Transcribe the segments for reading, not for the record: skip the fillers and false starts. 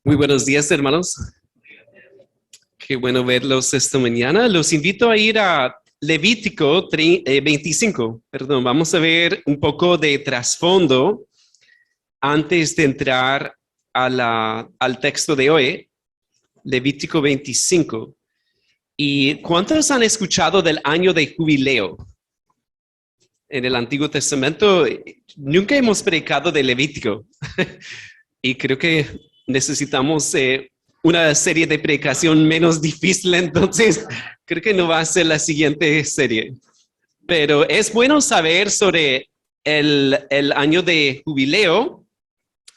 Muy buenos días, hermanos. Qué bueno verlos esta mañana. Los invito a ir a Levítico 25. Perdón, vamos a ver un poco de trasfondo antes de entrar al texto de hoy, Levítico 25. ¿Y cuántos han escuchado del año de jubileo? En el Antiguo Testamento nunca hemos predicado de Levítico y creo que necesitamos una serie de predicación menos difícil, entonces creo que no va a ser la siguiente serie. Pero es bueno saber sobre el año de jubileo,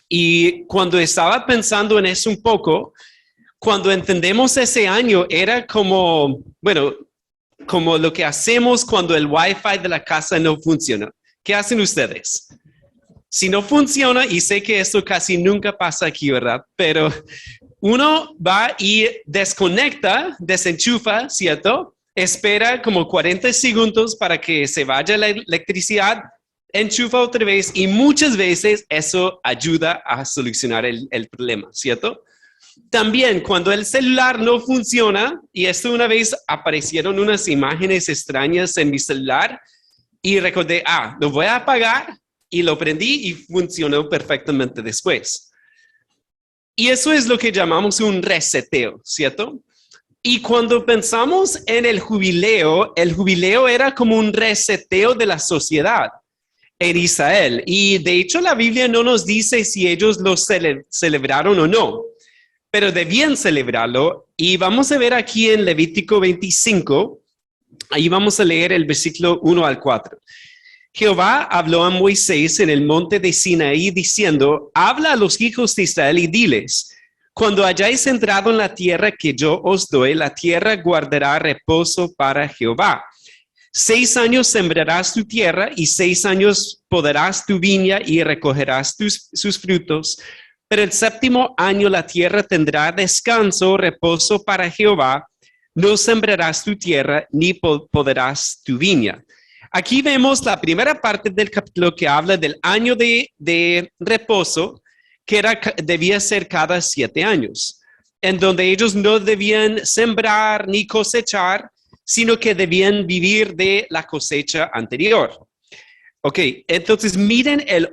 y cuando estaba pensando en eso un poco, cuando entendemos ese año era como, bueno, como lo que hacemos cuando el Wi-Fi de la casa no funciona. ¿Qué hacen ustedes? Si no funciona, y sé que esto casi nunca pasa aquí, ¿verdad? Pero uno va y desconecta, desenchufa, ¿cierto? Espera como 40 segundos para que se vaya la electricidad, enchufa otra vez y muchas veces eso ayuda a solucionar el problema, ¿cierto? También cuando el celular no funciona, y esto una vez aparecieron unas imágenes extrañas en mi celular y recordé, lo voy a apagar, y lo prendí y funcionó perfectamente después. Y eso es lo que llamamos un reseteo, ¿cierto? Y cuando pensamos en el jubileo era como un reseteo de la sociedad en Israel. Y de hecho la Biblia no nos dice si ellos lo celebraron o no, pero debían celebrarlo. Y vamos a ver aquí en Levítico 25, ahí vamos a leer el versículo 1 al 4. Jehová habló a Moisés en el monte de Sinaí diciendo, habla a los hijos de Israel y diles, cuando hayáis entrado en la tierra que yo os doy, la tierra guardará reposo para Jehová. 6 años sembrarás tu tierra y 6 años podarás tu viña y recogerás sus frutos. Pero el 7º año la tierra tendrá descanso, reposo para Jehová. No sembrarás tu tierra ni podarás tu viña. Aquí vemos la primera parte del capítulo que habla del año de reposo, que debía ser cada 7 años, en donde ellos no debían sembrar ni cosechar, sino que debían vivir de la cosecha anterior. Ok, entonces miren el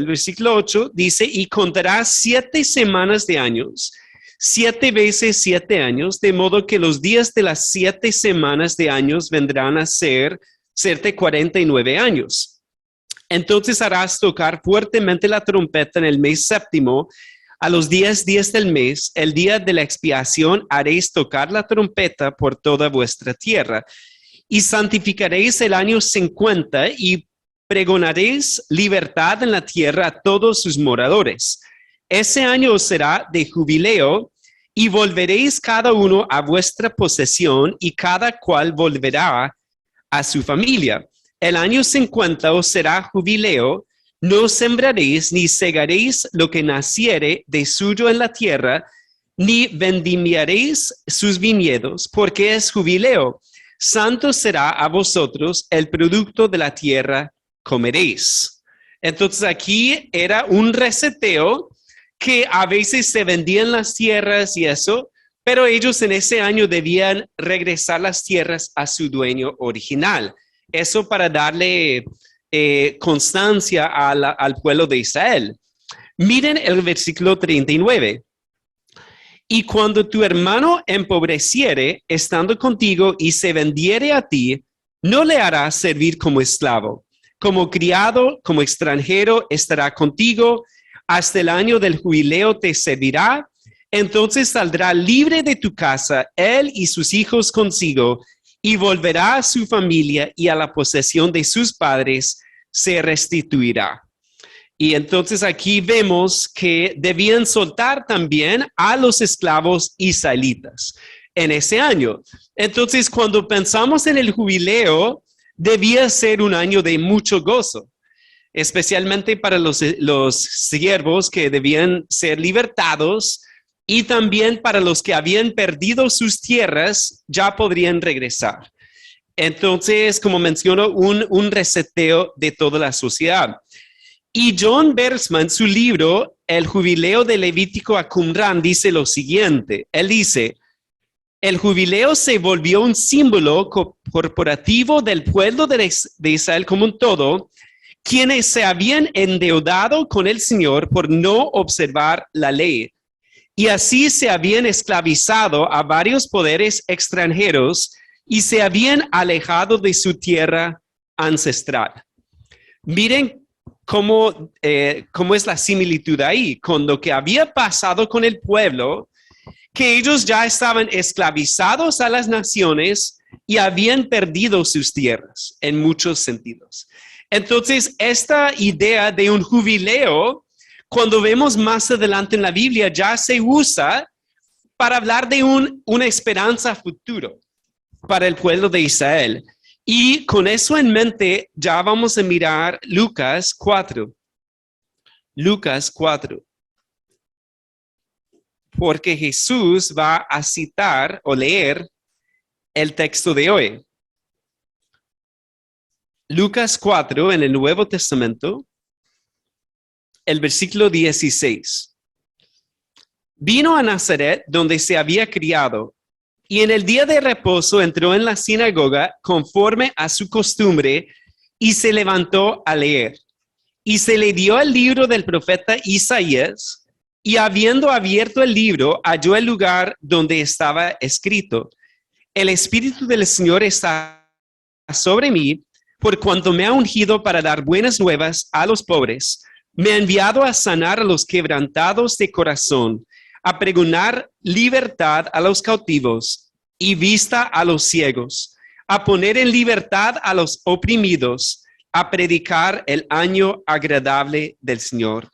versículo 8 dice, y contarás 7 semanas de años, 7 veces 7 años, de modo que los días de las 7 semanas de años vendrán a ser 49 años. Entonces harás tocar fuertemente la trompeta en el mes 7º, a los 10 días del mes, el día de la expiación, haréis tocar la trompeta por toda vuestra tierra, y santificaréis el año 50, y pregonaréis libertad en la tierra a todos sus moradores. Ese año será de jubileo, y volveréis cada uno a vuestra posesión, y cada cual volverá a su familia. El año 50 os será jubileo, no sembraréis ni segaréis lo que naciere de suyo en la tierra, ni vendimiaréis sus viñedos, porque es jubileo. Santo será a vosotros, el producto de la tierra comeréis. Entonces aquí era un reseteo, que a veces se vendían las tierras y eso, pero ellos en ese año debían regresar las tierras a su dueño original. Eso para darle constancia al pueblo de Israel. Miren el versículo 39. Y cuando tu hermano empobreciere estando contigo y se vendiere a ti, no le harás servir como esclavo. Como criado, como extranjero, estará contigo. Hasta el año del jubileo te servirá. Entonces saldrá libre de tu casa, él y sus hijos consigo, y volverá a su familia y a la posesión de sus padres se restituirá. Y entonces aquí vemos que debían soltar también a los esclavos israelitas en ese año. Entonces, cuando pensamos en el jubileo, debía ser un año de mucho gozo, especialmente para los siervos que debían ser libertados, y también para los que habían perdido sus tierras, ya podrían regresar. Entonces, como menciono, un reseteo de toda la sociedad. Y John Bergsman, su libro, el jubileo de Levítico a Qumran dice lo siguiente. Él dice, el jubileo se volvió un símbolo corporativo del pueblo de Israel como un todo, quienes se habían endeudado con el Señor por no observar la ley. Y así se habían esclavizado a varios poderes extranjeros y se habían alejado de su tierra ancestral. Miren cómo es la similitud ahí con lo que había pasado con el pueblo, que ellos ya estaban esclavizados a las naciones y habían perdido sus tierras en muchos sentidos. Entonces, esta idea de un jubileo, cuando vemos más adelante en la Biblia, ya se usa para hablar de una esperanza futuro para el pueblo de Israel. Y con eso en mente, ya vamos a mirar Lucas 4. Lucas 4. Porque Jesús va a citar o leer el texto de hoy. Lucas 4 en el Nuevo Testamento, el versículo 16. Vino a Nazaret, donde se había criado, y en el día de reposo entró en la sinagoga conforme a su costumbre y se levantó a leer. Y se le dio el libro del profeta Isaías, y habiendo abierto el libro, halló el lugar donde estaba escrito: el Espíritu del Señor está sobre mí, por cuanto me ha ungido para dar buenas nuevas a los pobres. Me ha enviado a sanar a los quebrantados de corazón, a pregonar libertad a los cautivos y vista a los ciegos, a poner en libertad a los oprimidos, a predicar el año agradable del Señor.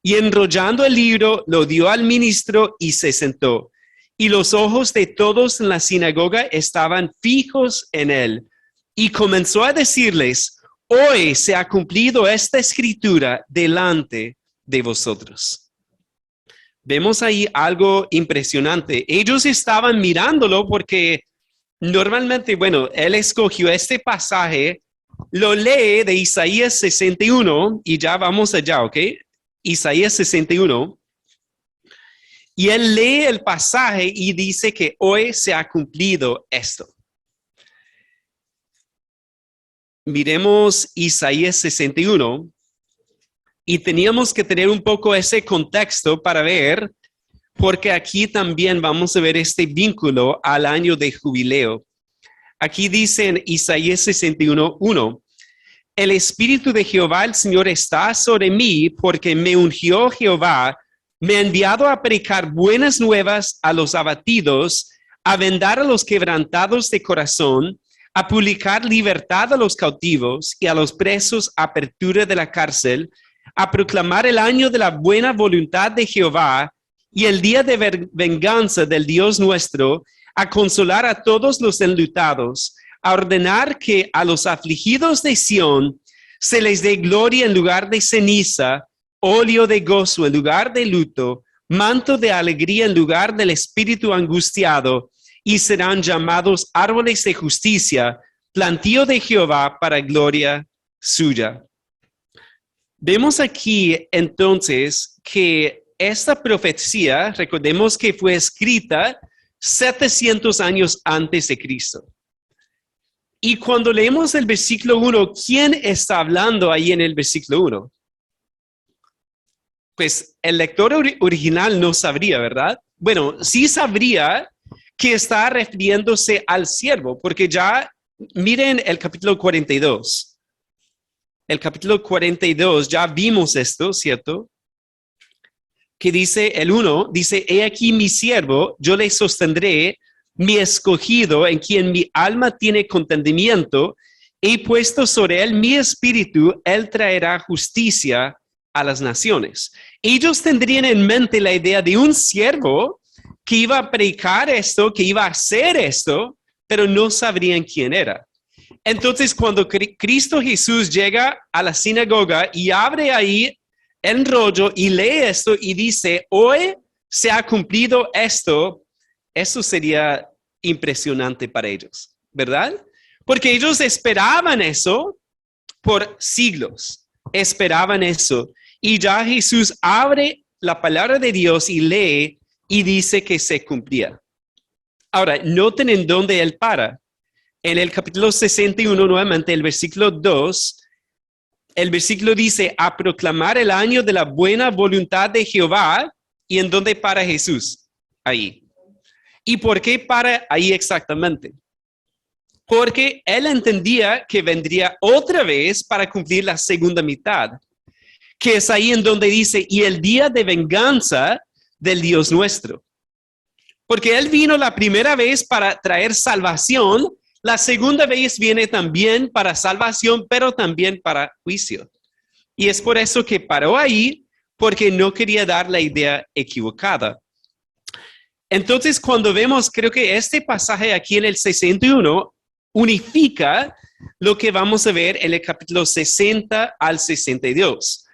Y enrollando el libro, lo dio al ministro y se sentó. Y los ojos de todos en la sinagoga estaban fijos en él. Y comenzó a decirles: hoy se ha cumplido esta escritura delante de vosotros. Vemos ahí algo impresionante. Ellos estaban mirándolo porque normalmente, él escogió este pasaje, lo lee de Isaías 61 y ya vamos allá, ¿ok? Isaías 61. Y él lee el pasaje y dice que hoy se ha cumplido esto. Miremos Isaías 61 y teníamos que tener un poco ese contexto para ver, porque aquí también vamos a ver este vínculo al año de jubileo. Aquí dice en Isaías 61:1, el Espíritu de Jehová el Señor está sobre mí, porque me ungió Jehová, me ha enviado a predicar buenas nuevas a los abatidos, a vendar a los quebrantados de corazón, a publicar libertad a los cautivos y a los presos apertura de la cárcel, a proclamar el año de la buena voluntad de Jehová y el día de venganza del Dios nuestro, a consolar a todos los enlutados, a ordenar que a los afligidos de Sión se les dé gloria en lugar de ceniza, óleo de gozo en lugar de luto, manto de alegría en lugar del espíritu angustiado, y serán llamados árboles de justicia, plantío de Jehová para gloria suya. Vemos aquí entonces que esta profecía, recordemos que fue escrita 700 años antes de Cristo. Y cuando leemos el versículo 1, ¿quién está hablando ahí en el versículo 1? Pues el lector original no sabría, ¿verdad? Bueno, sí sabría que está refiriéndose al siervo, porque ya miren el capítulo 42. El capítulo 42, ya vimos esto, ¿cierto? Que dice el 1, dice: he aquí mi siervo, yo le sostendré, mi escogido, en quien mi alma tiene contentamiento, he puesto sobre él mi espíritu, él traerá justicia a las naciones. Ellos tendrían en mente la idea de un siervo que iba a predicar esto, que iba a hacer esto, pero no sabrían quién era. Entonces, cuando Cristo Jesús llega a la sinagoga y abre ahí el rollo y lee esto y dice: hoy se ha cumplido esto, eso sería impresionante para ellos, ¿verdad? Porque ellos esperaban eso por siglos, esperaban eso. Y ya Jesús abre la palabra de Dios y lee y dice que se cumplía. Ahora, noten en dónde él para. En el capítulo 61, nuevamente, el versículo 2, el versículo dice, a proclamar el año de la buena voluntad de Jehová. ¿Y en dónde para Jesús? Ahí. ¿Y por qué para ahí exactamente? Porque él entendía que vendría otra vez para cumplir la segunda mitad, que es ahí en donde dice, y el día de venganza del Dios nuestro. Porque él vino la primera vez para traer salvación, la segunda vez viene también para salvación, pero también para juicio. Y es por eso que paró ahí, porque no quería dar la idea equivocada. Entonces, cuando vemos, creo que este pasaje aquí en el 61 unifica lo que vamos a ver en el capítulo 60 al 62.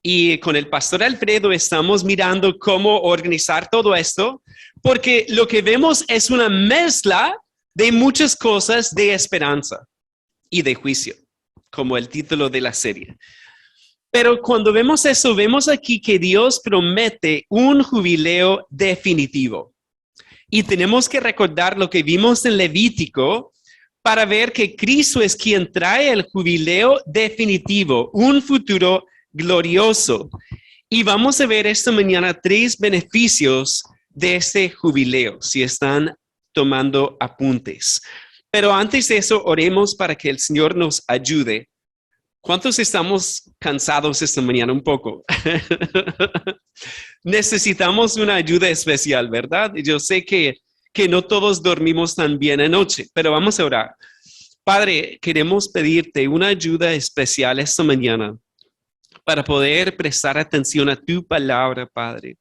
Y con el pastor Alfredo estamos mirando cómo organizar todo esto, porque lo que vemos es una mezcla de muchas cosas de esperanza y de juicio, como el título de la serie. Pero cuando vemos eso, vemos aquí que Dios promete un jubileo definitivo. Y tenemos que recordar lo que vimos en Levítico para ver que Cristo es quien trae el jubileo definitivo, un futuro glorioso. Y vamos a ver esta mañana 3 beneficios de este jubileo, si están tomando apuntes. Pero antes de eso, oremos para que el Señor nos ayude. ¿Cuántos estamos cansados esta mañana? Un poco. Necesitamos una ayuda especial, ¿verdad? Yo sé que no todos dormimos tan bien anoche, pero vamos a orar. Padre, queremos pedirte una ayuda especial esta mañana para poder prestar atención a tu palabra, Padre.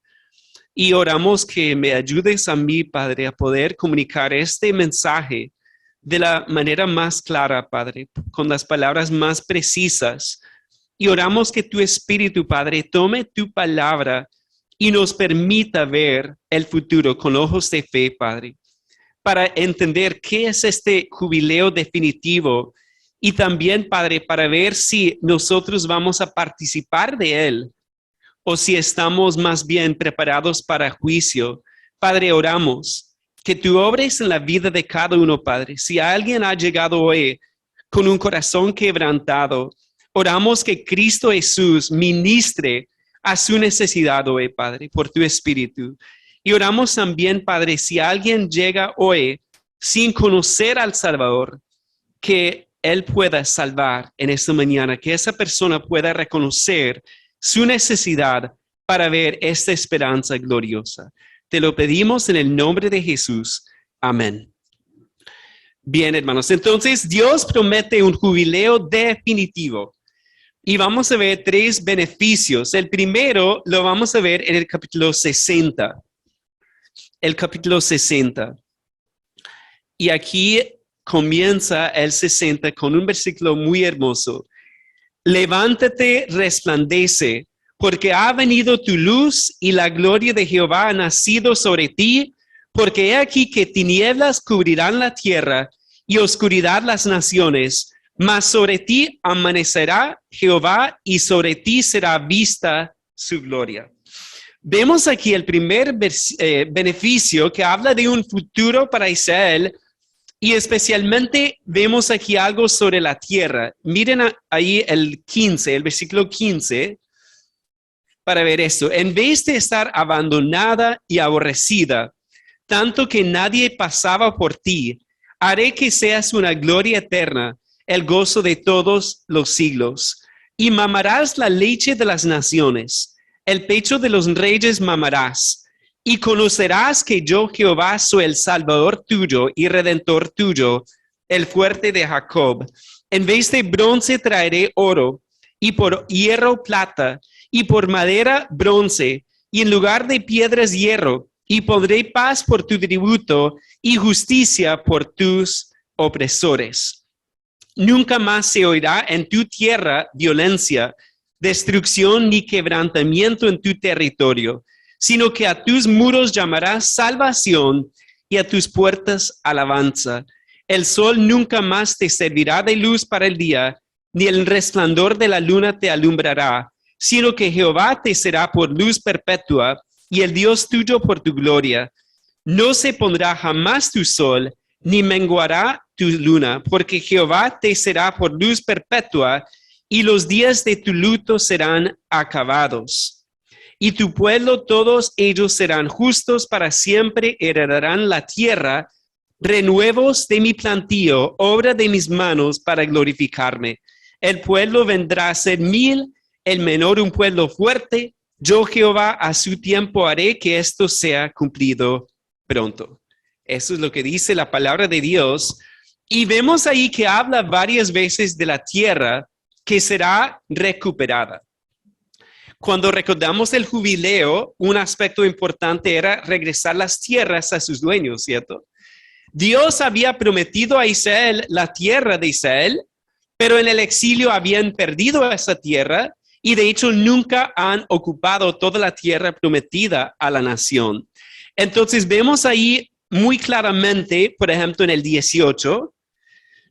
Y oramos que me ayudes a mí, Padre, a poder comunicar este mensaje de la manera más clara, Padre, con las palabras más precisas. Y oramos que tu Espíritu, Padre, tome tu palabra y nos permita ver el futuro con ojos de fe, Padre, para entender qué es este jubileo definitivo y también, Padre, para ver si nosotros vamos a participar de él o si estamos más bien preparados para juicio. Padre, oramos que tú obres en la vida de cada uno, Padre. Si alguien ha llegado hoy con un corazón quebrantado, oramos que Cristo Jesús ministre a su necesidad hoy, Padre, por tu Espíritu. Y oramos también, Padre, si alguien llega hoy sin conocer al Salvador, que Él pueda salvar en esta mañana, que esa persona pueda reconocer su necesidad para ver esta esperanza gloriosa. Te lo pedimos en el nombre de Jesús. Amén. Bien, hermanos, entonces Dios promete un jubileo definitivo. Y vamos a ver 3 beneficios. El primero lo vamos a ver en el capítulo 60. El capítulo 60. Y aquí comienza el 60 con un versículo muy hermoso. Levántate, resplandece, porque ha venido tu luz y la gloria de Jehová ha nacido sobre ti, porque he aquí que tinieblas cubrirán la tierra y oscuridad las naciones, mas sobre ti amanecerá Jehová y sobre ti será vista su gloria. Vemos aquí el primer beneficio que habla de un futuro para Israel y especialmente vemos aquí algo sobre la tierra. Miren ahí el 15, el versículo 15, para ver esto. En vez de estar abandonada y aborrecida, tanto que nadie pasaba por ti, haré que seas una gloria eterna, el gozo de todos los siglos. Y mamarás la leche de las naciones, el pecho de los reyes mamarás. Y conocerás que yo Jehová soy el Salvador tuyo y Redentor tuyo, el fuerte de Jacob. En vez de bronce traeré oro, y por hierro plata, y por madera bronce, y en lugar de piedras hierro, y pondré paz por tu tributo, y justicia por tus opresores. Nunca más se oirá en tu tierra violencia, destrucción ni quebrantamiento en tu territorio, sino que a tus muros llamarás salvación y a tus puertas alabanza. El sol nunca más te servirá de luz para el día, ni el resplandor de la luna te alumbrará, sino que Jehová te será por luz perpetua y el Dios tuyo por tu gloria. No se pondrá jamás tu sol, ni menguará tu luna, porque Jehová te será por luz perpetua y los días de tu luto serán acabados. Y tu pueblo, todos ellos serán justos para siempre, heredarán la tierra, renuevos de mi plantío, obra de mis manos para glorificarme. El pueblo vendrá a ser 1000, el menor un pueblo fuerte. Yo, Jehová, a su tiempo haré que esto sea cumplido pronto. Eso es lo que dice la palabra de Dios. Y vemos ahí que habla varias veces de la tierra que será recuperada. Cuando recordamos el jubileo, un aspecto importante era regresar las tierras a sus dueños, ¿cierto? Dios había prometido a Israel la tierra de Israel, pero en el exilio habían perdido esa tierra y de hecho nunca han ocupado toda la tierra prometida a la nación. Entonces vemos ahí muy claramente, por ejemplo, en el 18,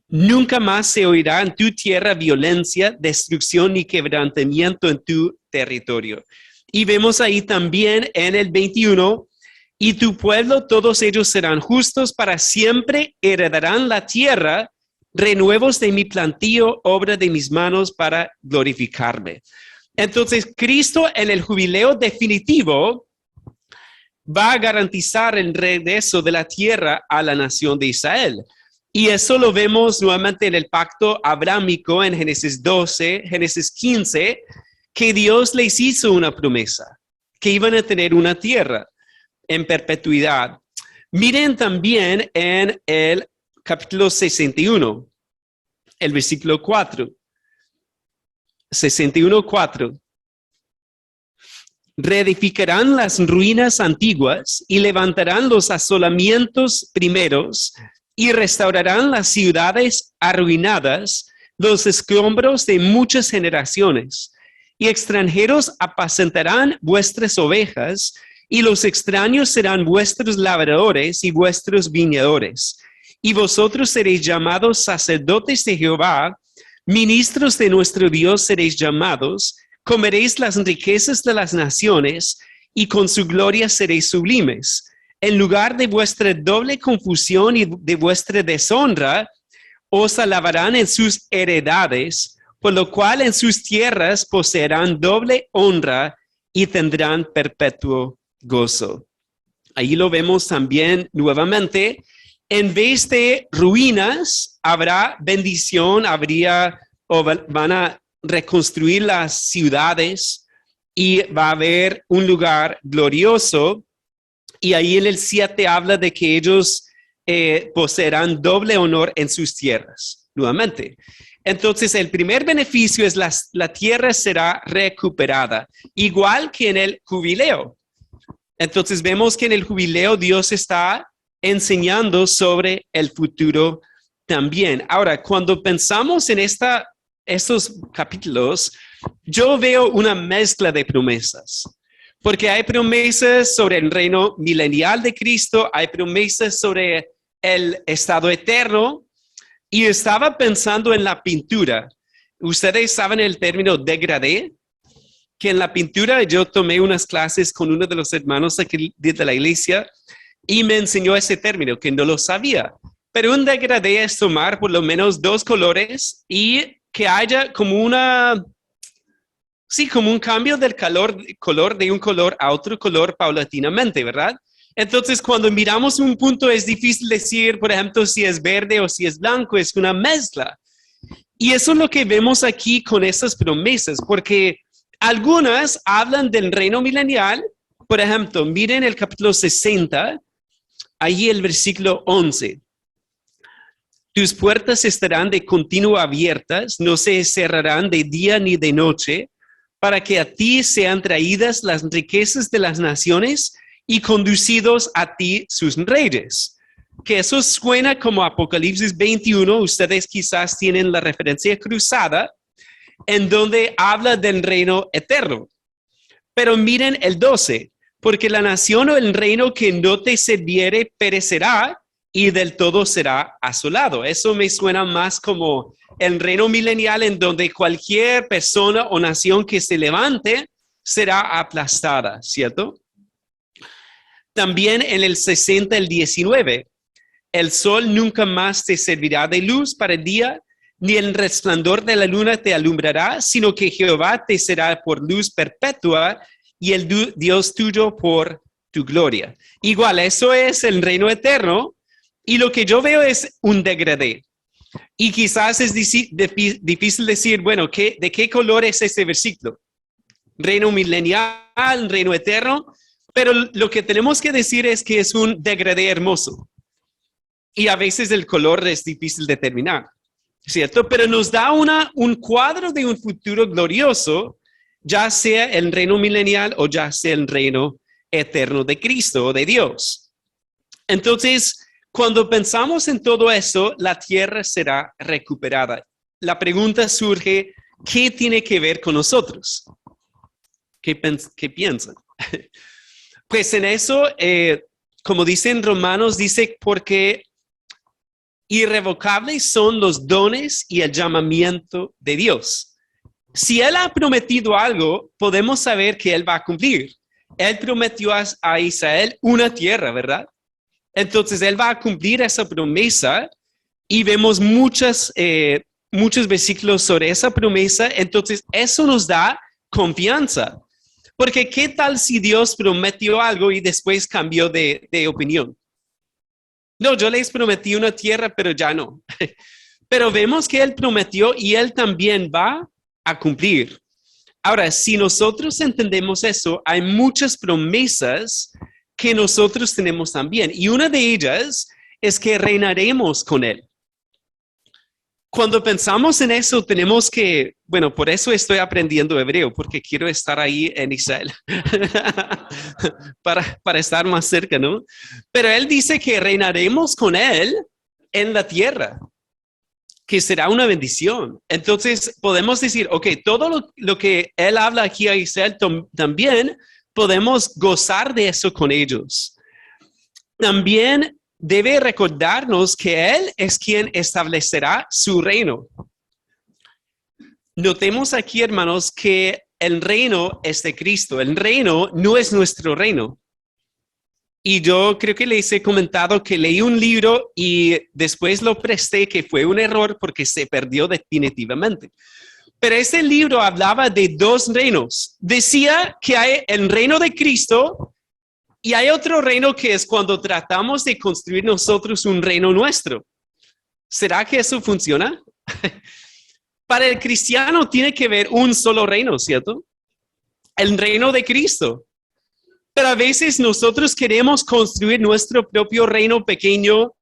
nunca más se oirá en tu tierra violencia, destrucción ni quebrantamiento en tu territorio. Y vemos ahí también en el 21, y tu pueblo, todos ellos serán justos para siempre, heredarán la tierra, renuevos de mi plantío, obra de mis manos para glorificarme. Entonces, Cristo en el jubileo definitivo va a garantizar el regreso de la tierra a la nación de Israel. Y eso lo vemos nuevamente en el pacto abrámico en Génesis 12, Génesis 15, que Dios les hizo una promesa, que iban a tener una tierra en perpetuidad. Miren también en el capítulo 61, el versículo 4. 61:4. Reedificarán las ruinas antiguas y levantarán los asolamientos primeros y restaurarán las ciudades arruinadas, los escombros de muchas generaciones. Y extranjeros apacentarán vuestras ovejas, y los extraños serán vuestros labradores y vuestros viñadores. Y vosotros seréis llamados sacerdotes de Jehová, ministros de nuestro Dios seréis llamados, comeréis las riquezas de las naciones, y con su gloria seréis sublimes. En lugar de vuestra doble confusión y de vuestra deshonra, os alabarán en sus heredades, por lo cual en sus tierras poseerán doble honra y tendrán perpetuo gozo. Ahí lo vemos también nuevamente. En vez de ruinas, habrá bendición, van a reconstruir las ciudades y va a haber un lugar glorioso. Y ahí en el 7 habla de que ellos poseerán doble honor en sus tierras, nuevamente. Entonces, el primer beneficio es la tierra será recuperada, igual que en el jubileo. Entonces, vemos que en el jubileo Dios está enseñando sobre el futuro también. Ahora, cuando pensamos en estos capítulos, yo veo una mezcla de promesas. Porque hay promesas sobre el reino milenial de Cristo, hay promesas sobre el estado eterno, y estaba pensando en la pintura. Ustedes saben el término degradé, que en la pintura yo tomé unas clases con uno de los hermanos aquí de la iglesia y me enseñó ese término, que no lo sabía. Pero un degradé es tomar por lo menos 2 colores y que haya como como un cambio del color de un color a otro color paulatinamente, ¿verdad? Entonces, cuando miramos un punto, es difícil decir, por ejemplo, si es verde o si es blanco, es una mezcla. Y eso es lo que vemos aquí con esas promesas, porque algunas hablan del reino milenial. Por ejemplo, miren el capítulo 60, ahí el versículo 11. Tus puertas estarán de continuo abiertas, no se cerrarán de día ni de noche, para que a ti sean traídas las riquezas de las naciones y conducidos a ti sus reyes. Que eso suena como Apocalipsis 21, ustedes quizás tienen la referencia cruzada, en donde habla del reino eterno. Pero miren el 12, porque la nación o el reino que no te sirviere perecerá, y del todo será asolado. Eso me suena más como el reino milenial en donde cualquier persona o nación que se levante será aplastada, ¿cierto? También en el 60, el 19, el sol nunca más te servirá de luz para el día, ni el resplandor de la luna te alumbrará, sino que Jehová te será por luz perpetua y el Dios tuyo por tu gloria. Igual, eso es el reino eterno, y lo que yo veo es un degradé. Y quizás es difícil decir, bueno, ¿de qué color es ese versículo? Reino milenial, reino eterno, pero lo que tenemos que decir es que es un degradé hermoso. Y a veces el color es difícil de determinar, ¿cierto? Pero nos da un cuadro de un futuro glorioso, ya sea el reino milenial o ya sea el reino eterno de Cristo o de Dios. Entonces, cuando pensamos en todo eso, la tierra será recuperada. La pregunta surge, ¿qué tiene que ver con nosotros? ¿Qué piensan? Pues en eso, como dicen Romanos, dice porque irrevocables son los dones y el llamamiento de Dios. Si Él ha prometido algo, podemos saber que Él va a cumplir. Él prometió a Israel una tierra, ¿verdad? Entonces, Él va a cumplir esa promesa y vemos muchos versículos sobre esa promesa. Entonces, eso nos da confianza. Porque ¿qué tal si Dios prometió algo y después cambió de opinión? No, yo les prometí una tierra, pero ya no. Pero vemos que Él prometió y Él también va a cumplir. Ahora, si nosotros entendemos eso, hay muchas promesas que nosotros tenemos también. Y una de ellas es que reinaremos con Él. Cuando pensamos en eso, tenemos que, bueno, por eso estoy aprendiendo hebreo, porque quiero estar ahí en Israel, para estar más cerca, ¿no? Pero Él dice que reinaremos con Él en la tierra, que será una bendición. Entonces, podemos decir, ok, todo lo que Él habla aquí a Israel, también podemos gozar de eso con ellos. También debe recordarnos que Él es quien establecerá su reino. Notemos aquí, hermanos, que el reino es de Cristo. El reino no es nuestro reino. Y yo creo que les he comentado que leí un libro y después lo presté, que fue un error porque se perdió definitivamente. Pero ese libro hablaba de dos reinos. Decía que hay el reino de Cristo y hay otro reino que es cuando tratamos de construir nosotros un reino nuestro. ¿Será que eso funciona? Para el cristiano tiene que haber un solo reino, ¿cierto? El reino de Cristo. Pero a veces nosotros queremos construir nuestro propio reino pequeño,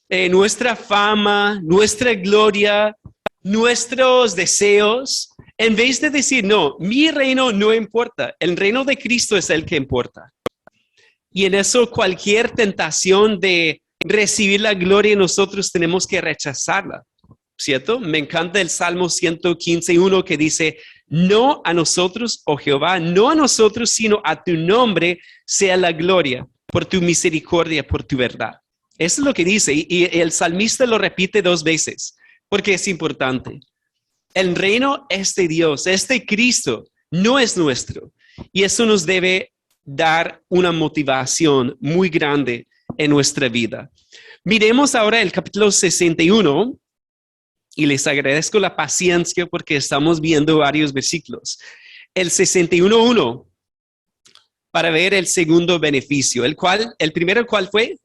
nuestra fama, nuestra gloria, nuestros deseos, en vez de decir, no, mi reino no importa, el reino de Cristo es el que importa. Y en eso cualquier tentación de recibir la gloria nosotros tenemos que rechazarla, ¿cierto? Me encanta el Salmo 115:1 que dice, no a nosotros, oh Jehová, no a nosotros, sino a tu nombre sea la gloria, por tu misericordia, por tu verdad. Eso es lo que dice, y el salmista lo repite 2 veces, porque es importante. El reino es de Dios, es de Cristo, no es nuestro. Y eso nos debe dar una motivación muy grande en nuestra vida. Miremos ahora el capítulo 61 y les agradezco la paciencia porque estamos viendo varios versículos. El 61:1 para ver el segundo beneficio. El primero, ¿cuál fue?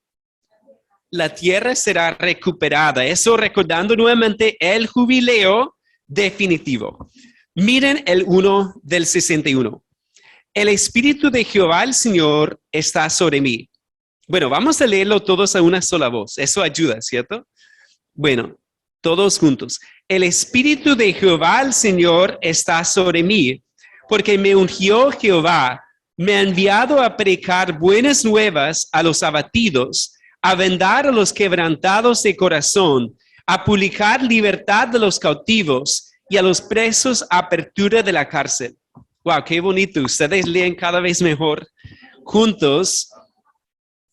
La tierra será recuperada. Eso recordando nuevamente el jubileo definitivo. Miren el 1 del 61. El Espíritu de Jehová el Señor está sobre mí. Bueno, vamos a leerlo todos a una sola voz. Eso ayuda, ¿cierto? Bueno, todos juntos. El Espíritu de Jehová el Señor está sobre mí, porque me ungió Jehová, me ha enviado a predicar buenas nuevas a los abatidos, a vendar a los quebrantados de corazón, a publicar libertad de los cautivos y a los presos apertura de la cárcel. Wow, qué bonito. Ustedes leen cada vez mejor juntos.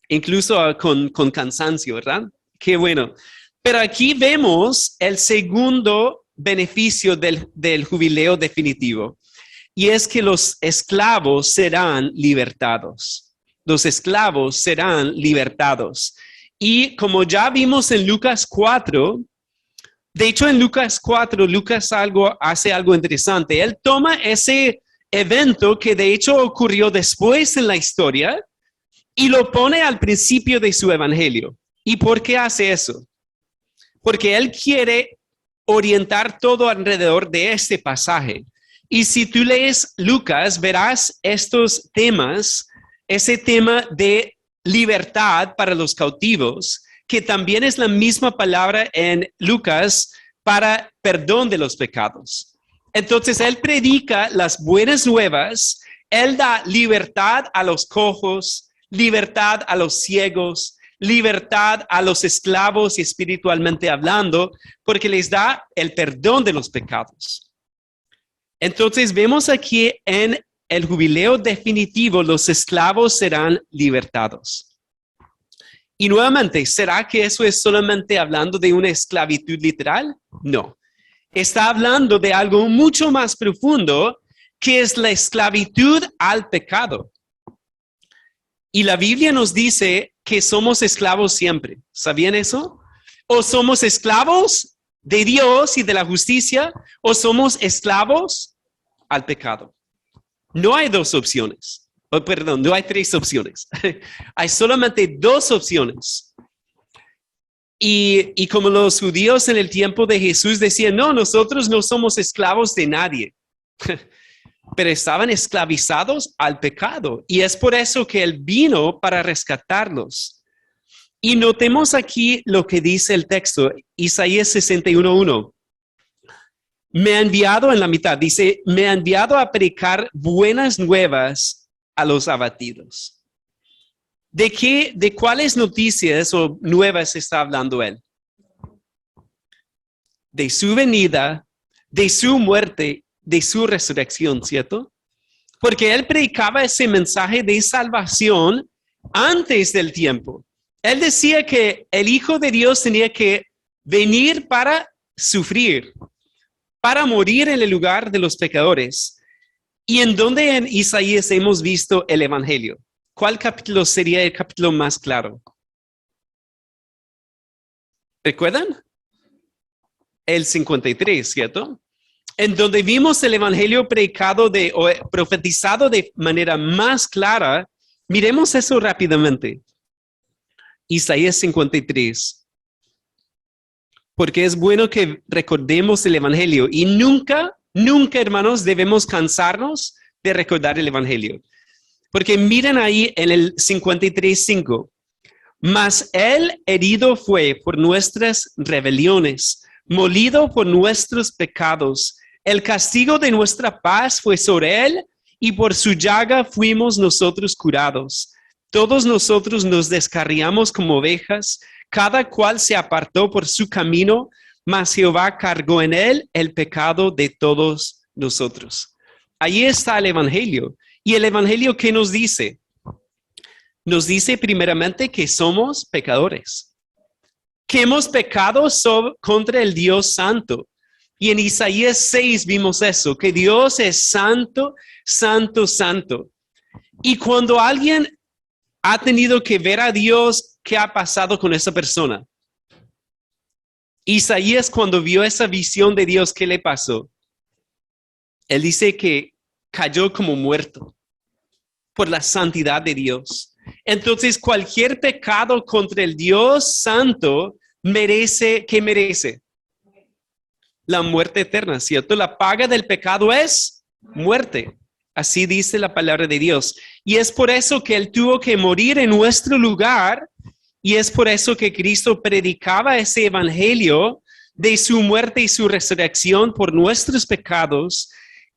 incluso con cansancio, ¿verdad? Qué bueno. Pero aquí vemos el segundo beneficio del jubileo definitivo, y es que los esclavos serán libertados. Los esclavos serán libertados. Y como ya vimos en Lucas 4, de hecho en Lucas 4, Lucas hace algo interesante. Él toma ese evento que de hecho ocurrió después en la historia y lo pone al principio de su evangelio. ¿Y por qué hace eso? Porque él quiere orientar todo alrededor de este pasaje. Y si tú lees Lucas, verás estos temas, ese tema de libertad para los cautivos, que también es la misma palabra en Lucas para perdón de los pecados. Entonces, él predica las buenas nuevas, él da libertad a los cojos, libertad a los ciegos, libertad a los esclavos y espiritualmente hablando, porque les da el perdón de los pecados. Entonces vemos aquí en el jubileo definitivo, los esclavos serán libertados. Y nuevamente, ¿será que eso es solamente hablando de una esclavitud literal? No. Está hablando de algo mucho más profundo, que es la esclavitud al pecado. Y la Biblia nos dice que somos esclavos siempre. ¿Sabían eso? O somos esclavos de Dios y de la justicia, o somos esclavos al pecado. No hay dos opciones. Oh, perdón, no hay tres opciones. Hay solamente dos opciones. Y como los judíos en el tiempo de Jesús decían, no, nosotros no somos esclavos de nadie. Pero estaban esclavizados al pecado. Y es por eso que Él vino para rescatarlos. Y notemos aquí lo que dice el texto, Isaías 61:1. Me ha enviado en la mitad, dice, me ha enviado a predicar buenas nuevas a los abatidos. ¿De cuáles noticias o nuevas está hablando Él? De su venida, de su muerte, de su resurrección, ¿cierto? Porque Él predicaba ese mensaje de salvación antes del tiempo. Él decía que el Hijo de Dios tenía que venir para sufrir, para morir en el lugar de los pecadores. ¿Y en dónde en Isaías hemos visto el Evangelio? ¿Cuál capítulo sería el capítulo más claro? ¿Recuerdan? El 53, ¿cierto? En donde vimos el Evangelio predicado o profetizado de manera más clara. Miremos eso rápidamente. Isaías 53. Porque es bueno que recordemos el Evangelio y nunca, hermanos, debemos cansarnos de recordar el Evangelio. Porque miren ahí en el 53:5. Mas él herido fue por nuestras rebeliones, molido por nuestros pecados. El castigo de nuestra paz fue sobre él, y por su llaga fuimos nosotros curados. Todos nosotros nos descarriamos como ovejas, cada cual se apartó por su camino, mas Jehová cargó en él el pecado de todos nosotros. Ahí está el Evangelio. ¿Y el Evangelio qué nos dice? Nos dice primeramente que somos pecadores, que hemos pecado contra el Dios santo. Y en Isaías 6 vimos eso, que Dios es santo, santo, santo. Y cuando alguien ha tenido que ver a Dios, ¿qué ha pasado con esa persona? Isaías, cuando vio esa visión de Dios, ¿qué le pasó? Él dice que cayó como muerto por la santidad de Dios. Entonces, cualquier pecado contra el Dios santo merece, ¿qué merece? La muerte eterna, ¿cierto? La paga del pecado es muerte. Así dice la palabra de Dios. Y es por eso que Él tuvo que morir en nuestro lugar. Y es por eso que Cristo predicaba ese evangelio de su muerte y su resurrección por nuestros pecados.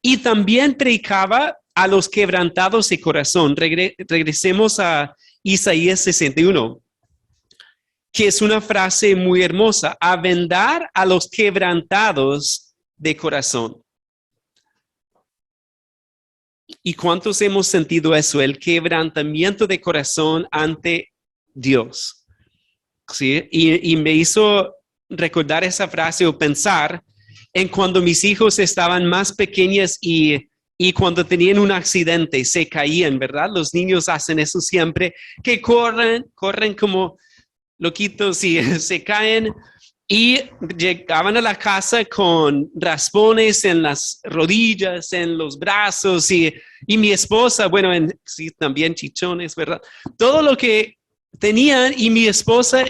Y también predicaba a los quebrantados de corazón. Regresemos a Isaías 61, que es una frase muy hermosa. A vendar a los quebrantados de corazón. ¿Y cuántos hemos sentido eso? El quebrantamiento de corazón ante Dios. ¿Sí? Y me hizo recordar esa frase o pensar en cuando mis hijos estaban más pequeños y cuando tenían un accidente, se caían, ¿verdad? Los niños hacen eso siempre, que corren como loquitos y se caen y llegaban a la casa con raspones en las rodillas, en los brazos y mi esposa, bueno, sí, también chichones, ¿verdad? Todo lo que tenían y mi esposa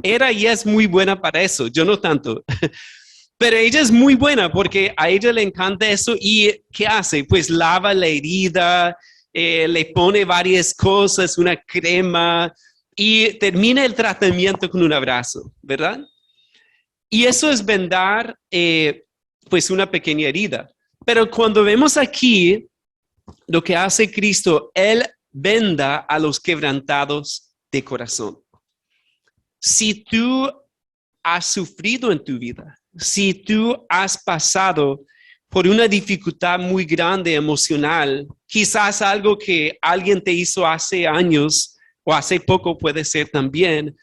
era y es muy buena para eso, yo no tanto. Pero ella es muy buena porque a ella le encanta eso y ¿qué hace? Pues lava la herida, le pone varias cosas, una crema y termina el tratamiento con un abrazo, ¿verdad? Y eso es vendar pues una pequeña herida. Pero cuando vemos aquí lo que hace Cristo, Él venda a los quebrantados de corazón. Si tú has sufrido en tu vida, si tú has pasado por una dificultad muy grande emocional, quizás algo que alguien te hizo hace años o hace poco puede ser también,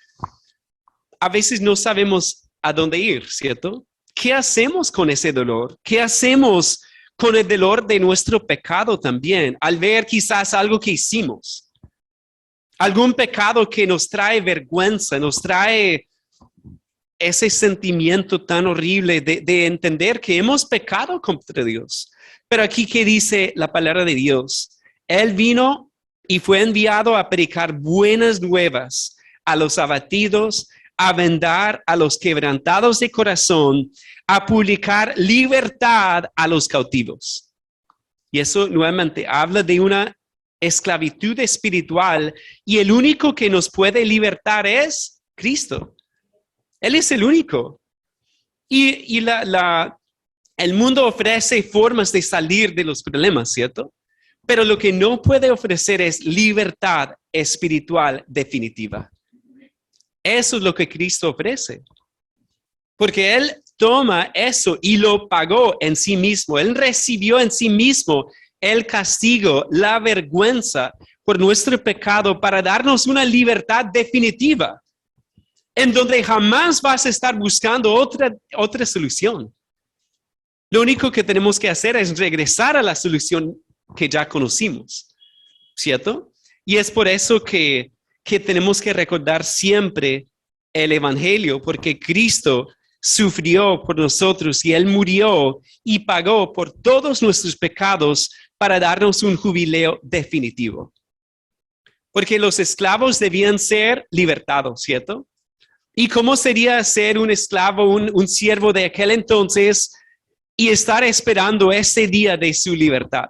a veces no sabemos a dónde ir, ¿cierto? ¿Qué hacemos con ese dolor? ¿Qué hacemos con el dolor de nuestro pecado también? Al ver quizás algo que hicimos, algún pecado que nos trae vergüenza, nos trae ese sentimiento tan horrible de entender que hemos pecado contra Dios. Pero aquí que dice la palabra de Dios, Él vino y fue enviado a predicar buenas nuevas a los abatidos, a vendar a los quebrantados de corazón, a publicar libertad a los cautivos. Y eso nuevamente habla de una esclavitud espiritual y el único que nos puede libertar es Cristo. Él es el único. Y el mundo ofrece formas de salir de los problemas, ¿cierto? Pero lo que no puede ofrecer es libertad espiritual definitiva. Eso es lo que Cristo ofrece. Porque Él toma eso y lo pagó en sí mismo. Él recibió en sí mismo el castigo, la vergüenza por nuestro pecado para darnos una libertad definitiva, en donde jamás vas a estar buscando otra solución. Lo único que tenemos que hacer es regresar a la solución que ya conocimos, ¿cierto? Y es por eso que tenemos que recordar siempre el Evangelio, porque Cristo sufrió por nosotros y Él murió y pagó por todos nuestros pecados para darnos un jubileo definitivo. Porque los esclavos debían ser libertados, ¿cierto? ¿Y cómo sería ser un esclavo, un siervo de aquel entonces y estar esperando ese día de su libertad?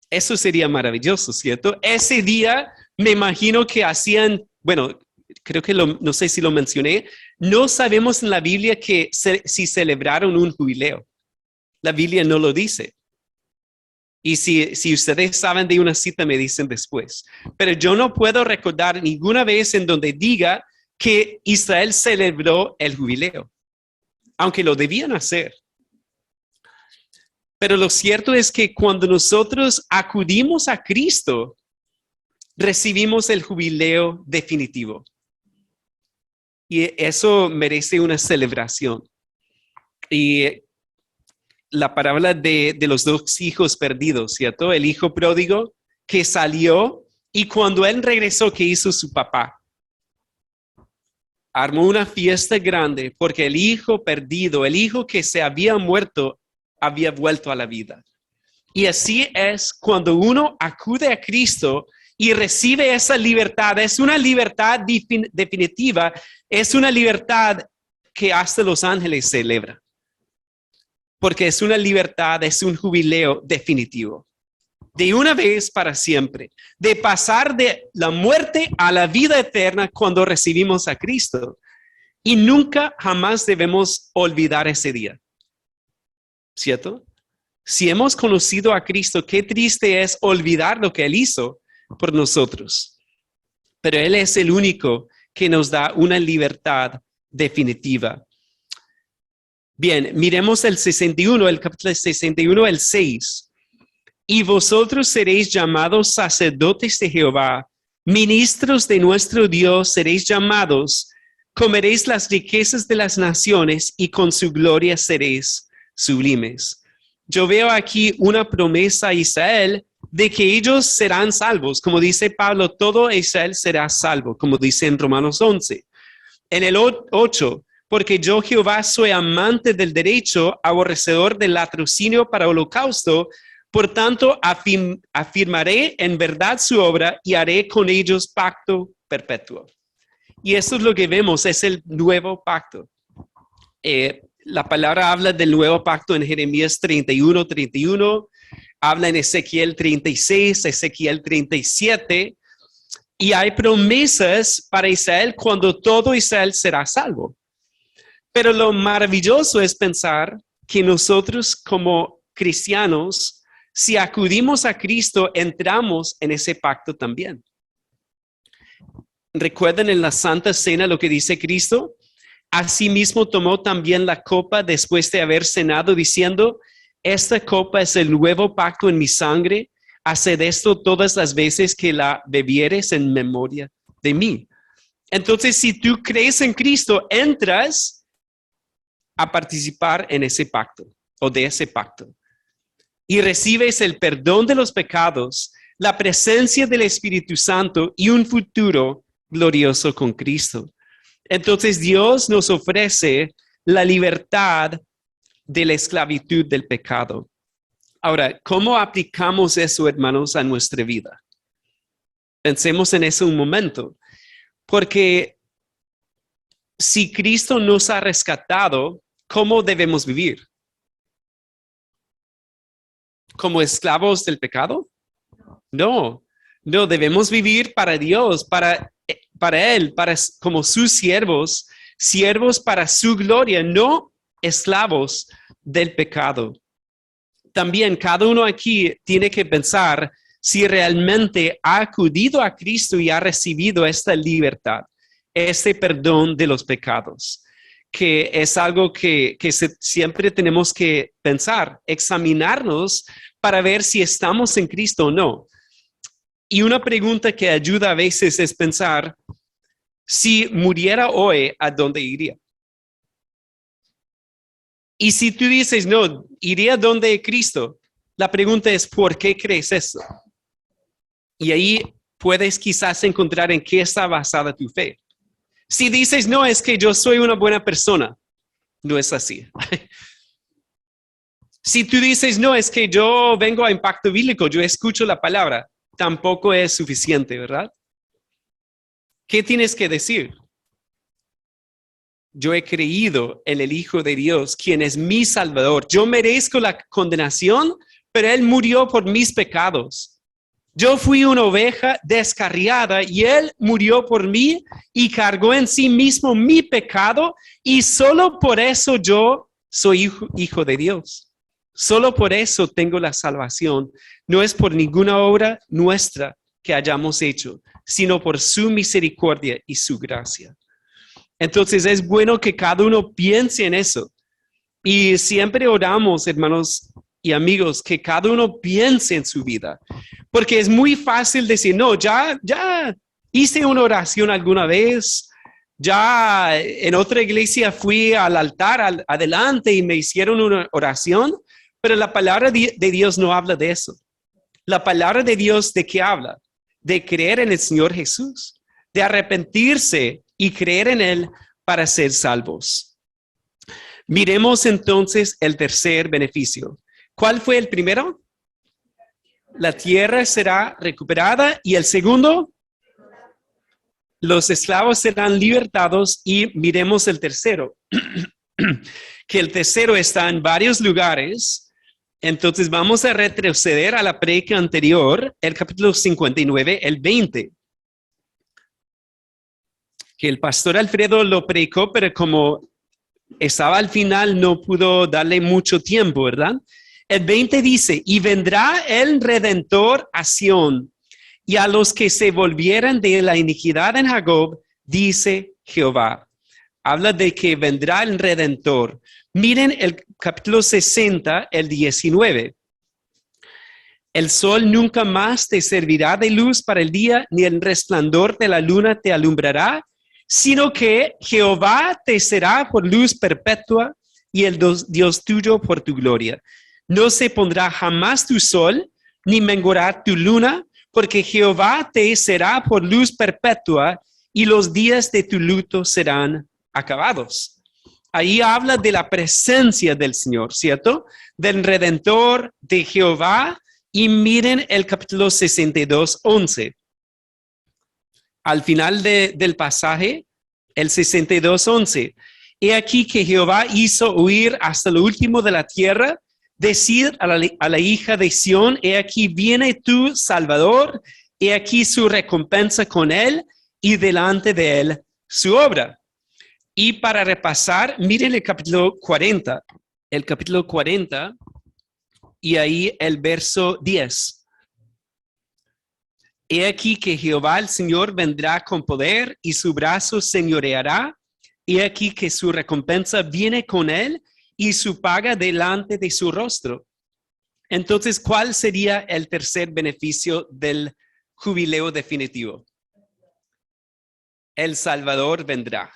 Eso sería maravilloso, ¿cierto? Ese día me imagino que hacían, bueno, creo que no sé si lo mencioné, no sabemos en la Biblia que si celebraron un jubileo. La Biblia no lo dice. Y si ustedes saben de una cita, me dicen después. Pero yo no puedo recordar ninguna vez en donde diga que Israel celebró el jubileo, aunque lo debían hacer. Pero lo cierto es que cuando nosotros acudimos a Cristo, recibimos el jubileo definitivo. Y eso merece una celebración. Y la parábola de los dos hijos perdidos, ¿cierto? El hijo pródigo que salió y cuando él regresó, ¿qué hizo su papá? Armó una fiesta grande porque el hijo perdido, el hijo que se había muerto, había vuelto a la vida. Y así es cuando uno acude a Cristo y recibe esa libertad. Es una libertad definitiva, es una libertad que hasta los ángeles celebran. Porque es una libertad, es un jubileo definitivo. De una vez para siempre. De pasar de la muerte a la vida eterna cuando recibimos a Cristo. Y nunca, jamás debemos olvidar ese día. ¿Cierto? Si hemos conocido a Cristo, qué triste es olvidar lo que Él hizo por nosotros. Pero Él es el único que nos da una libertad definitiva. Bien, miremos el 61, el capítulo 61, el 6. Y vosotros seréis llamados sacerdotes de Jehová Ministros de nuestro Dios seréis llamados, comeréis las riquezas de las naciones y con su gloria seréis sublimes. Yo veo aquí una promesa a Israel de que ellos serán salvos. Como dice Pablo, todo Israel será salvo, como dice en Romanos 11. En el 8, porque yo Jehová soy amante del derecho, aborrecedor del latrocinio para holocausto, por tanto afirmaré en verdad su obra y haré con ellos pacto perpetuo. Y eso es lo que vemos, es el nuevo pacto. La palabra habla del nuevo pacto en Jeremías 31, habla en Ezequiel 36, Ezequiel 37, y hay promesas para Israel cuando todo Israel será salvo. Pero lo maravilloso es pensar que nosotros como cristianos, si acudimos a Cristo, entramos en ese pacto también. ¿Recuerdan en la Santa Cena lo que dice Cristo? Asimismo tomó también la copa después de haber cenado, diciendo, esta copa es el nuevo pacto en mi sangre. Haced esto todas las veces que la bebieres en memoria de mí. Entonces, si tú crees en Cristo, entras a participar en ese pacto o de ese pacto. Y recibes el perdón de los pecados, la presencia del Espíritu Santo y un futuro glorioso con Cristo. Entonces Dios nos ofrece la libertad de la esclavitud del pecado. Ahora, ¿cómo aplicamos eso, hermanos, a nuestra vida? Pensemos en eso un momento, porque si Cristo nos ha rescatado, ¿cómo debemos vivir? ¿Como esclavos del pecado? No, debemos vivir para Dios, para Él, como sus siervos para su gloria, no esclavos del pecado. También cada uno aquí tiene que pensar si realmente ha acudido a Cristo y ha recibido esta libertad, este perdón de los pecados, que es algo que siempre tenemos que pensar, examinarnos para ver si estamos en Cristo o no. Y una pregunta que ayuda a veces es pensar, si muriera hoy, ¿a dónde iría? Y si tú dices, no, iría donde Cristo, la pregunta es, ¿por qué crees eso? Y ahí puedes quizás encontrar en qué está basada tu fe. Si dices, no, es que yo soy una buena persona, no es así. Si tú dices, no, es que yo vengo a Impacto Bíblico, yo escucho la palabra, tampoco es suficiente, ¿verdad? ¿Qué tienes que decir? Yo he creído en el Hijo de Dios, quien es mi Salvador. Yo merezco la condenación, pero Él murió por mis pecados. Yo fui una oveja descarriada y Él murió por mí y cargó en sí mismo mi pecado, y solo por eso yo soy hijo de Dios. Solo por eso tengo la salvación. No es por ninguna obra nuestra que hayamos hecho, sino por su misericordia y su gracia. Entonces es bueno que cada uno piense en eso. Y siempre oramos, hermanos y amigos, que cada uno piense en su vida. Porque es muy fácil decir, no, ya hice una oración alguna vez, ya en otra iglesia fui al altar adelante y me hicieron una oración, pero la palabra de Dios no habla de eso. La palabra de Dios, ¿de qué habla? De creer en el Señor Jesús, de arrepentirse y creer en Él para ser salvos. Miremos entonces el tercer beneficio. ¿Cuál fue el primero? La tierra será recuperada. ¿Y el segundo? Los esclavos serán libertados. Y miremos el tercero. Que el tercero está en varios lugares. Entonces vamos a retroceder a la predica anterior, el capítulo 59, el 20. Que el pastor Alfredo lo predicó, pero como estaba al final no pudo darle mucho tiempo, ¿verdad? El 20 dice, y vendrá el Redentor a Sión, y a los que se volvieran de la iniquidad en Jacob, dice Jehová. Habla de que vendrá el Redentor. Miren el capítulo 60, el 19. El sol nunca más te servirá de luz para el día, ni el resplandor de la luna te alumbrará, sino que Jehová te será por luz perpetua y el Dios tuyo por tu gloria. No se pondrá jamás tu sol, ni menguará tu luna, porque Jehová te será por luz perpetua y los días de tu luto serán acabados. Ahí habla de la presencia del Señor, ¿cierto? Del Redentor, de Jehová. Y miren el capítulo 62, 11. Al final del pasaje, el 62, 11. He aquí que Jehová hizo huir hasta lo último de la tierra, decir a la hija de Sión, he aquí viene tu Salvador, he aquí su recompensa con él y delante de él su obra. Y para repasar, miren el capítulo 40. El capítulo 40 y ahí el verso 10. He aquí que Jehová el Señor vendrá con poder y su brazo señoreará. He aquí que su recompensa viene con él y su paga delante de su rostro. Entonces, ¿cuál sería el tercer beneficio del jubileo definitivo? El Salvador vendrá.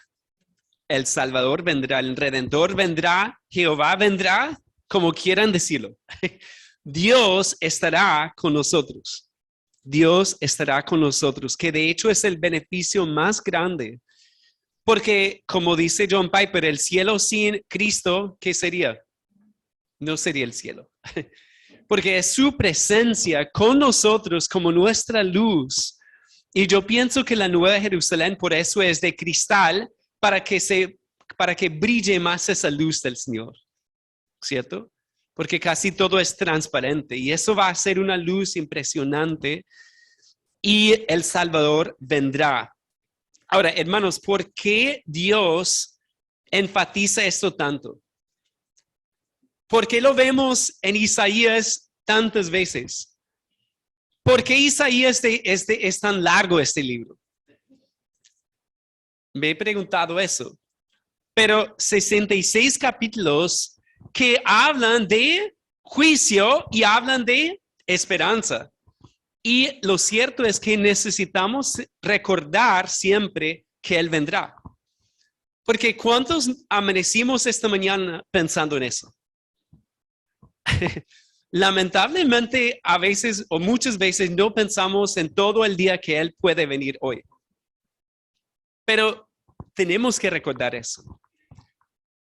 El Salvador vendrá, el Redentor vendrá, Jehová vendrá, como quieran decirlo. Dios estará con nosotros. Dios estará con nosotros, que de hecho es el beneficio más grande. Porque, como dice John Piper, el cielo sin Cristo, ¿qué sería? No sería el cielo. Porque es su presencia con nosotros como nuestra luz. Y yo pienso que la Nueva Jerusalén por eso es de cristal, para que brille más esa luz del Señor, ¿cierto? Porque casi todo es transparente y eso va a ser una luz impresionante y el Salvador vendrá. Ahora, hermanos, ¿por qué Dios enfatiza esto tanto? ¿Por qué lo vemos en Isaías tantas veces? ¿Por qué Isaías es tan largo este libro? Me he preguntado eso. Pero 66 capítulos que hablan de juicio y hablan de esperanza. Y lo cierto es que necesitamos recordar siempre que Él vendrá. Porque ¿cuántos amanecimos esta mañana pensando en eso? Lamentablemente, a veces o muchas veces no pensamos en todo el día que Él puede venir hoy. Pero tenemos que recordar eso.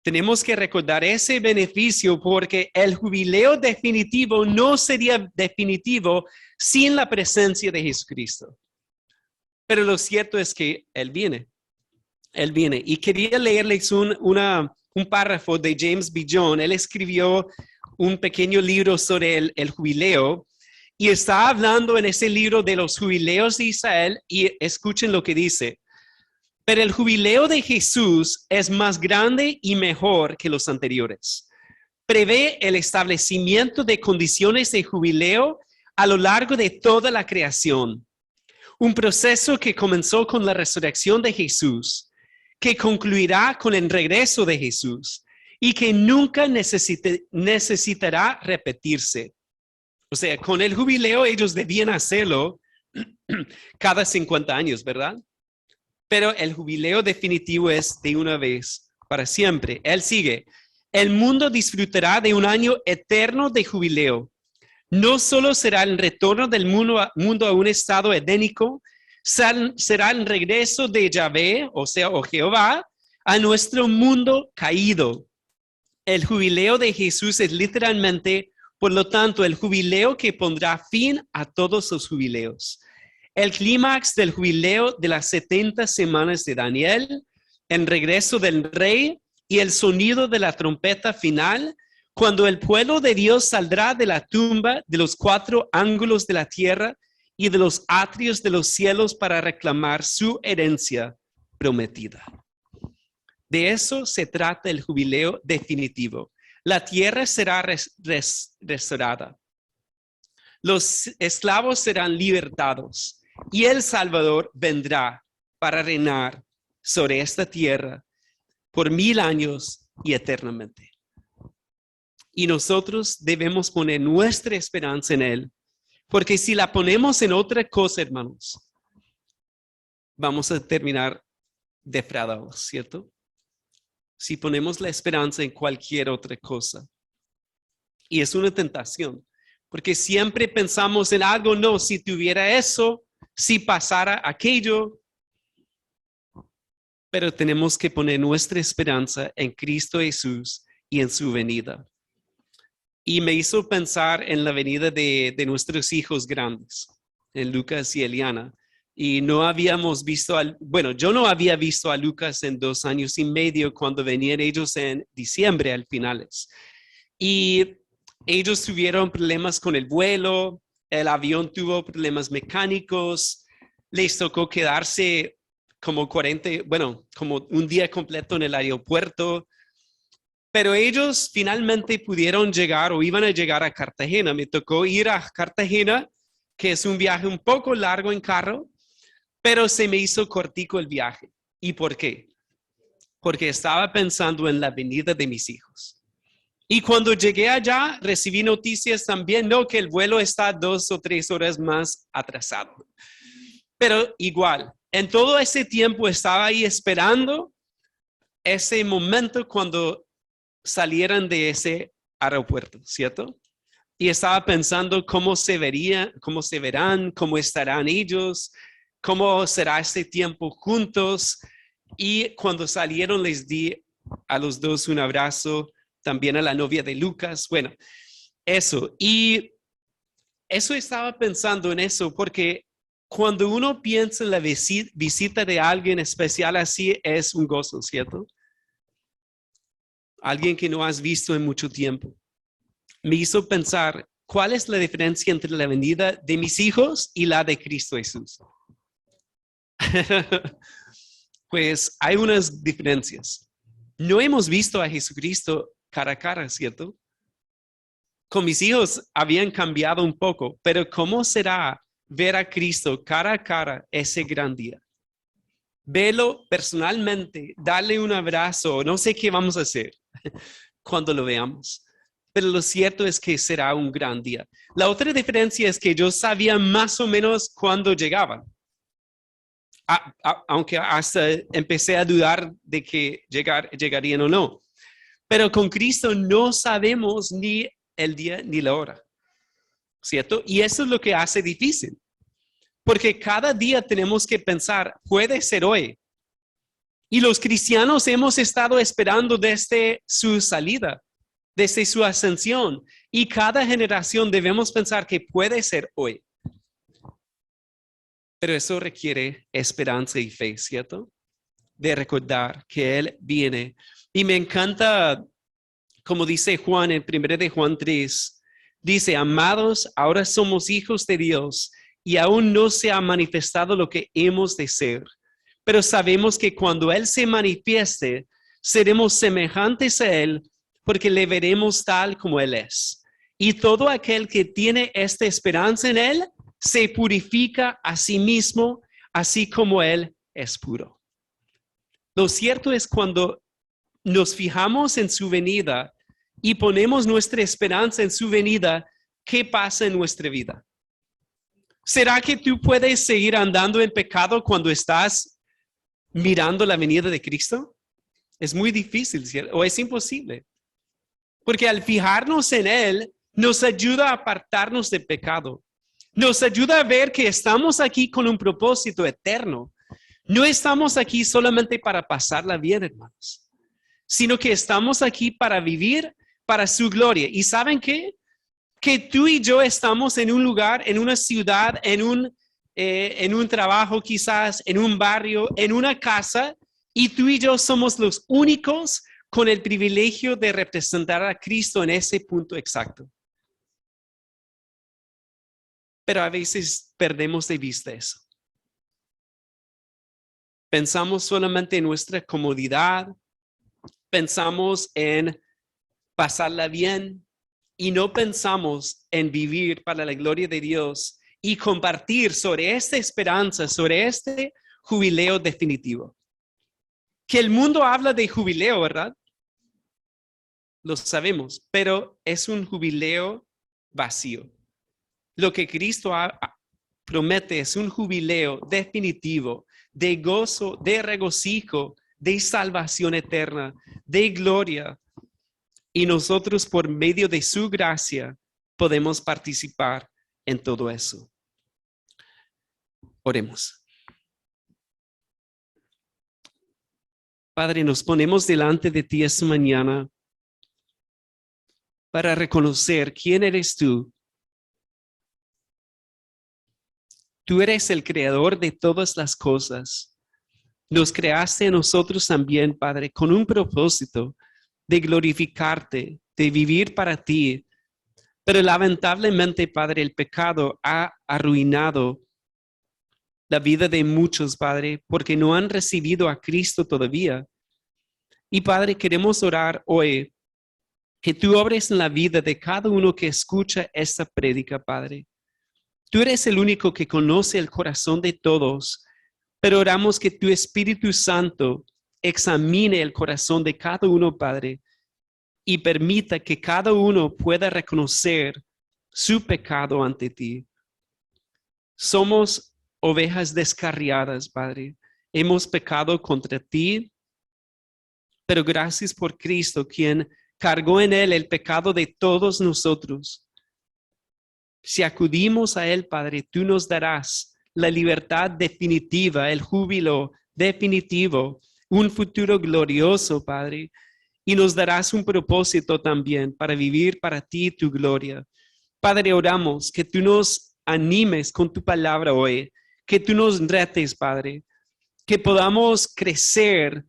Tenemos que recordar ese beneficio porque el jubileo definitivo no sería definitivo sin la presencia de Jesucristo. Pero lo cierto es que Él viene. Él viene. Y quería leerles un párrafo de James B. Jones. Él escribió un pequeño libro sobre el jubileo y está hablando en ese libro de los jubileos de Israel y escuchen lo que dice. Pero el jubileo de Jesús es más grande y mejor que los anteriores. Prevé el establecimiento de condiciones de jubileo a lo largo de toda la creación. Un proceso que comenzó con la resurrección de Jesús, que concluirá con el regreso de Jesús y que nunca necesitará repetirse. O sea, con el jubileo ellos debían hacerlo cada 50 años, ¿verdad? Pero el jubileo definitivo es de una vez para siempre. Él sigue. El mundo disfrutará de un año eterno de jubileo. No solo será el retorno del mundo a un estado edénico, será el regreso de Yahvé, o Jehová, a nuestro mundo caído. El jubileo de Jesús es literalmente, por lo tanto, el jubileo que pondrá fin a todos los jubileos. El clímax del jubileo de las 70 semanas de Daniel, el regreso del rey y el sonido de la trompeta final, cuando el pueblo de Dios saldrá de la tumba de los 4 ángulos de la tierra y de los atrios de los cielos para reclamar su herencia prometida. De eso se trata el jubileo definitivo. La tierra será restaurada. Los esclavos serán libertados. Y el Salvador vendrá para reinar sobre esta tierra por 1000 años y eternamente. Y nosotros debemos poner nuestra esperanza en Él Porque si la ponemos en otra cosa, hermanos, vamos a terminar defraudados, ¿cierto? Si ponemos la esperanza en cualquier otra cosa. Y es una tentación, porque siempre pensamos en algo, no, si tuviera eso, si pasara aquello, pero tenemos que poner nuestra esperanza en Cristo Jesús y en su venida. Y me hizo pensar en la venida de nuestros hijos grandes, en Lucas y Eliana. Y no habíamos visto, bueno, yo no había visto a Lucas en 2 años y medio cuando venían ellos en diciembre al finales. Y ellos tuvieron problemas con el vuelo, el avión tuvo problemas mecánicos, les tocó quedarse como como un día completo en el aeropuerto. Pero ellos finalmente pudieron llegar o iban a llegar a Cartagena. Me tocó ir a Cartagena, que es un viaje un poco largo en carro, pero se me hizo cortico el viaje. ¿Y por qué? Porque estaba pensando en la venida de mis hijos. Y cuando llegué allá, recibí noticias también, no, que el vuelo está 2 o 3 horas más atrasado. Pero igual, en todo ese tiempo estaba ahí esperando ese momento cuando salieran de ese aeropuerto, ¿cierto? Y estaba pensando cómo se verán, cómo estarán ellos, cómo será este tiempo juntos. Y cuando salieron les di a los dos un abrazo, también a la novia de Lucas. Bueno, eso. Y eso estaba pensando en eso porque cuando uno piensa en la visita de alguien especial así es un gozo, ¿cierto? Alguien que no has visto en mucho tiempo. Me hizo pensar, ¿cuál es la diferencia entre la venida de mis hijos y la de Cristo Jesús? Pues hay unas diferencias. No hemos visto a Jesucristo cara a cara, ¿cierto? Con mis hijos habían cambiado un poco, pero ¿cómo será ver a Cristo cara a cara ese gran día? Velo personalmente, darle un abrazo, no sé qué vamos a hacer cuando lo veamos. Pero lo cierto es que será un gran día. La otra diferencia es que yo sabía más o menos cuándo llegaban. Aunque hasta empecé a dudar de que llegarían o no. Pero con Cristo no sabemos ni el día ni la hora, ¿cierto? Y eso es lo que hace difícil. Porque cada día tenemos que pensar, puede ser hoy. Y los cristianos hemos estado esperando desde su salida, desde su ascensión. Y cada generación debemos pensar que puede ser hoy. Pero eso requiere esperanza y fe, ¿cierto? De recordar que Él viene. Y me encanta, como dice Juan en 1 de Juan 3, dice, amados, ahora somos hijos de Dios y aún no se ha manifestado lo que hemos de ser. Pero sabemos que cuando Él se manifieste, seremos semejantes a Él porque le veremos tal como Él es. Y todo aquel que tiene esta esperanza en Él, se purifica a sí mismo, así como Él es puro. Lo cierto es cuando nos fijamos en su venida y ponemos nuestra esperanza en su venida, ¿qué pasa en nuestra vida? ¿Será que tú puedes seguir andando en pecado cuando estás mirando la venida de Cristo? Es muy difícil, ¿cierto? O es imposible. Porque al fijarnos en Él, nos ayuda a apartarnos del pecado. Nos ayuda a ver que estamos aquí con un propósito eterno. No estamos aquí solamente para pasarla bien, hermanos, sino que estamos aquí para vivir para su gloria. ¿Y saben qué? Que tú y yo estamos en un lugar, en una ciudad, en un trabajo quizás, en un barrio, en una casa, y tú y yo somos los únicos con el privilegio de representar a Cristo en ese punto exacto. Pero a veces perdemos de vista eso. Pensamos solamente en nuestra comodidad, pensamos en pasarla bien y no pensamos en vivir para la gloria de Dios y compartir sobre esta esperanza, sobre este jubileo definitivo. Que el mundo habla de jubileo, ¿verdad? Lo sabemos, pero es un jubileo vacío. Lo que Cristo promete es un jubileo definitivo, de gozo, de regocijo, de salvación eterna, de gloria. Y nosotros, por medio de su gracia, podemos participar en todo eso. Oremos. Padre, nos ponemos delante de ti esta mañana para reconocer quién eres tú. Tú eres el creador de todas las cosas. Nos creaste a nosotros también, Padre, con un propósito de glorificarte, de vivir para ti. Pero lamentablemente, Padre, el pecado ha arruinado la vida de muchos, Padre, porque no han recibido a Cristo todavía. Y Padre, queremos orar hoy que tú obres en la vida de cada uno que escucha esta prédica, Padre. Tú eres el único que conoce el corazón de todos, pero oramos que tu Espíritu Santo examine el corazón de cada uno, Padre, y permita que cada uno pueda reconocer su pecado ante ti. Somos ovejas descarriadas, Padre. Hemos pecado contra ti, pero gracias por Cristo, quien cargó en él el pecado de todos nosotros. Si acudimos a él, Padre, tú nos darás la libertad definitiva, el júbilo definitivo, un futuro glorioso, Padre, y nos darás un propósito también para vivir para ti tu gloria. Padre, oramos que tú nos animes con tu palabra hoy, que tú nos retes, Padre, que podamos crecer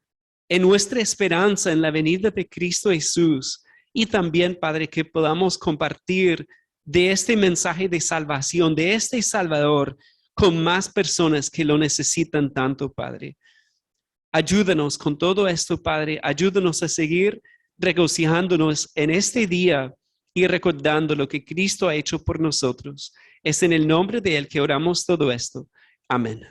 en nuestra esperanza en la venida de Cristo Jesús y también, Padre, que podamos compartir de este mensaje de salvación, de este Salvador, con más personas que lo necesitan tanto, Padre. Ayúdanos con todo esto, Padre. Ayúdanos a seguir regocijándonos en este día y recordando lo que Cristo ha hecho por nosotros. Es en el nombre de Él que oramos todo esto. Amén.